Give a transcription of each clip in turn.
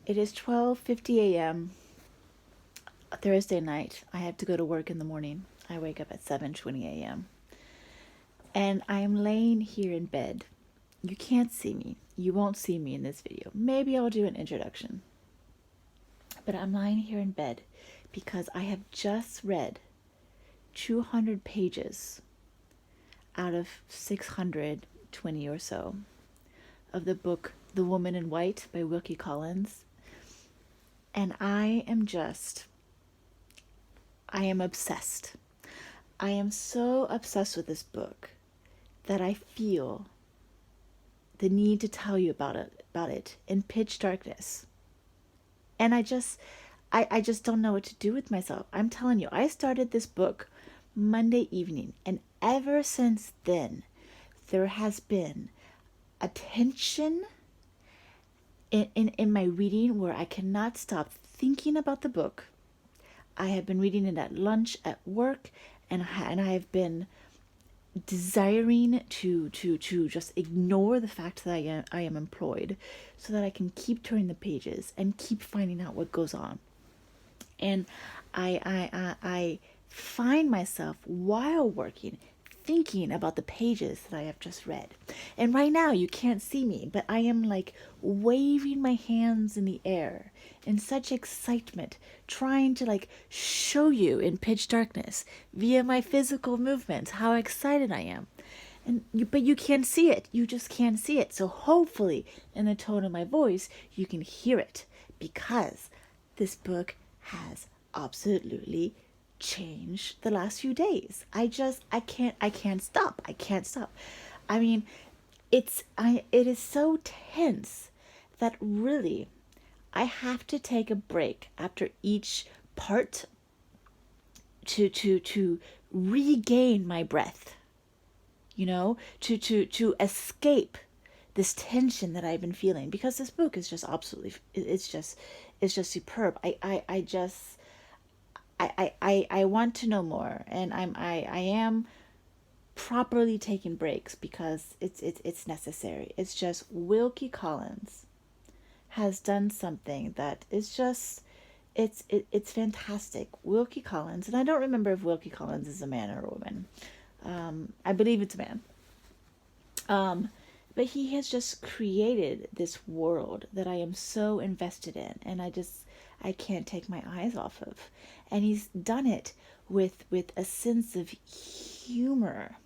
It is 12:50 a.m. Thursday night. I have to go to work in the morning. I wake up at 7:20 a.m. And I am laying here in bed. You can't see me. You won't see me in this video. Maybe I'll do an introduction. But I'm lying here in bed because I have just read 200 pages out of 620 or so of the book The Woman in White by Wilkie Collins. And I am obsessed. I am so obsessed with this book that I feel the need to tell you about it in pitch darkness. And I just don't know what to do with myself. I'm telling you, I started this book Monday evening, and ever since then, there has been a tension in my reading where I cannot stop thinking about the book. I have been reading it at lunch, at work, and I have been desiring to just ignore the fact that I am employed so that I can keep turning the pages and keep finding out what goes on. And I find myself while working thinking about the pages that I have just read. And right now you can't see me, but I am like waving my hands in the air in such excitement, trying to like show you in pitch darkness via my physical movements how excited I am. But you can't see it. You just can't see it. So hopefully in the tone of my voice, you can hear it, because this book has absolutely changed the last few days. I can't stop. I can't stop. I mean, it is so tense that really I have to take a break after each part to regain my breath, to escape this tension that I've been feeling, because this book is just absolutely, it's just superb. I want to know more, and I am properly taking breaks because it's necessary. It's just Wilkie Collins has done something that is just it's fantastic. Wilkie Collins, and I don't remember if Wilkie Collins is a man or a woman. I believe it's a man. But he has just created this world that I am so invested in, and I can't take my eyes off of. And he's done it with a sense of humor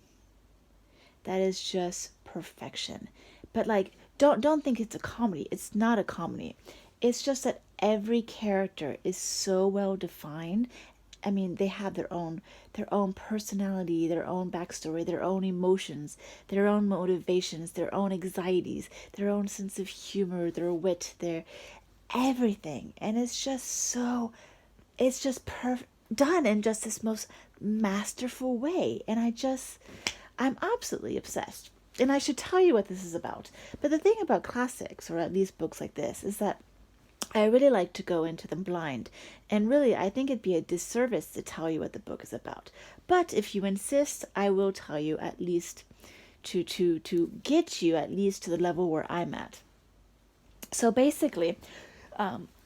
that is just perfection. But like, don't think it's a comedy. It's not a comedy. It's just that every character is so well defined. I mean, they have their own personality, their own backstory, their own emotions, their own motivations, their own anxieties, their own sense of humor, their wit, their everything. And it's just done in just this most masterful way. And I'm absolutely obsessed. And I should tell you what this is about. But the thing about classics, or at least books like this, is that I really like to go into them blind. And really, I think it'd be a disservice to tell you what the book is about. But if you insist, I will tell you, at least to get you at least to the level where I'm at. So basically,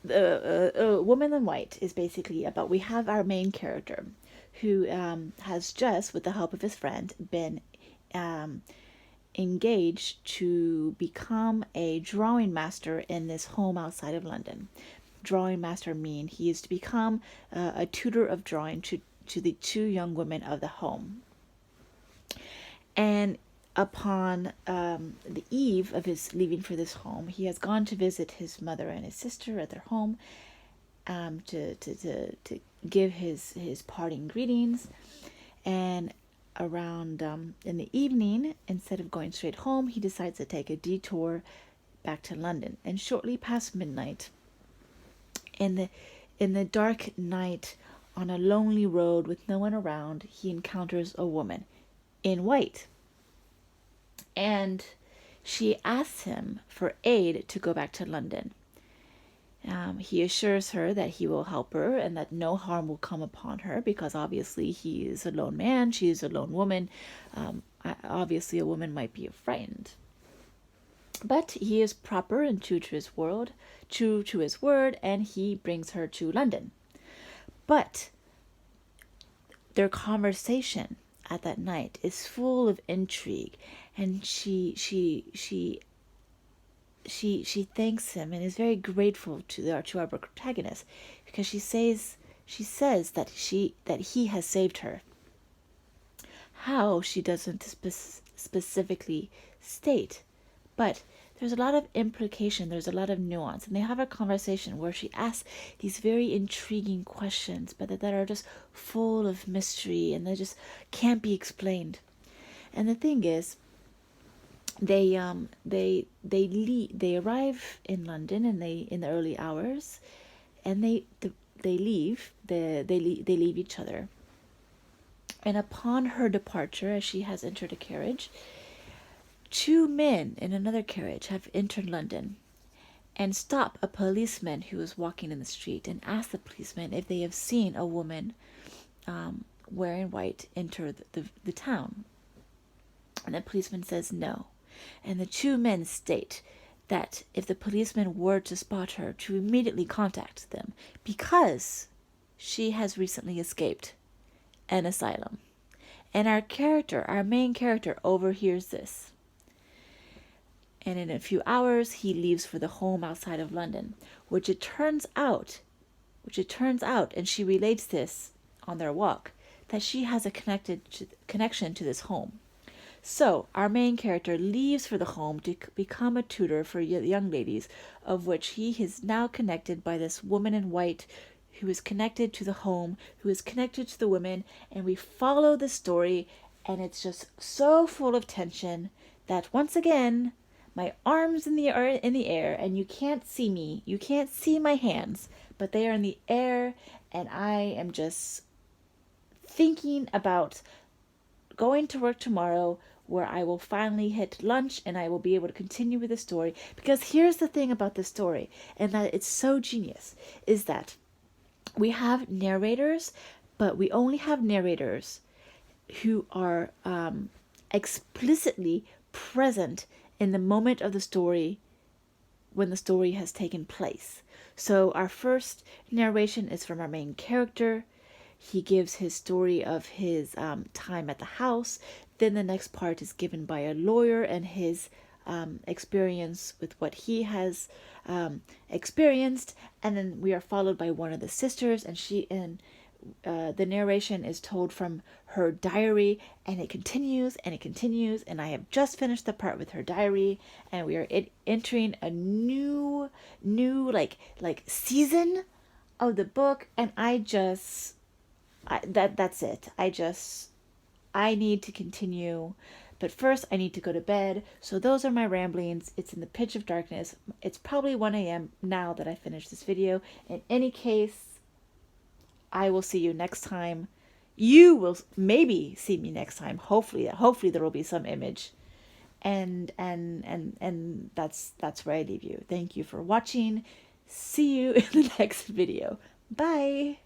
the Woman in White is basically about, we have our main character who has just, with the help of his friend, been engaged to become a drawing master in this home outside of London. Drawing master mean he is to become a tutor of drawing to the two young women of the home. And upon the eve of his leaving for this home, he has gone to visit his mother and his sister at their home, to give his parting greetings. And around in the evening, instead of going straight home, he decides to take a detour back to London. And shortly past midnight, in the dark night, on a lonely road with no one around, he encounters a woman in white. And she asks him for aid to go back to London. He assures her that he will help her and that no harm will come upon her, because obviously he is a lone man, she is a lone woman. Obviously a woman might be frightened. But he is proper and true to his word, and he brings her to London. But their conversation at that night is full of intrigue, and she thanks him and is very grateful to our protagonist, because she says that he has saved her. How, she doesn't specifically state, but there's a lot of implication, there's a lot of nuance, and they have a conversation where she asks these very intriguing questions, but that are just full of mystery, and they just can't be explained. And the thing is, they arrive in London, and they in the early hours, and they leave each other. And upon her departure, as she has entered a carriage, two men in another carriage have entered London and stop a policeman who is walking in the street and ask the policeman if they have seen a woman wearing white enter the town. And the policeman says no. And the two men state that if the policeman were to spot her, to immediately contact them, because she has recently escaped an asylum. And our main character, overhears this. And in a few hours, he leaves for the home outside of London, which it turns out, and she relates this on their walk, that she has a connection to this home. So our main character leaves for the home to become a tutor for young ladies, of which he is now connected by this woman in white, who is connected to the home, who is connected to the women, and we follow the story, and it's just so full of tension that once again, my arms in the air, and you can't see me, you can't see my hands, but they are in the air, and I am just thinking about going to work tomorrow, where I will finally hit lunch and I will be able to continue with the story. Because here's the thing about the story, and that it's so genius, is that we have narrators, but we only have narrators who are explicitly present in the moment of the story when the story has taken place. So our first narration is from our main character. He gives his story of his time at the house. Then the next part is given by a lawyer and his experience with what he has experienced. And then we are followed by one of the sisters, and the narration is told from her diary, and it continues and it continues. And I have just finished the part with her diary, and we are entering a new like season of the book. And that's it. I need to continue, but first I need to go to bed. So those are my ramblings. It's in the pitch of darkness. It's probably 1 a.m. now that I finished this video. In any case, I will see you next time. You will maybe see me next time. Hopefully there will be some image. And that's where I leave you. Thank you for watching. See you in the next video. Bye.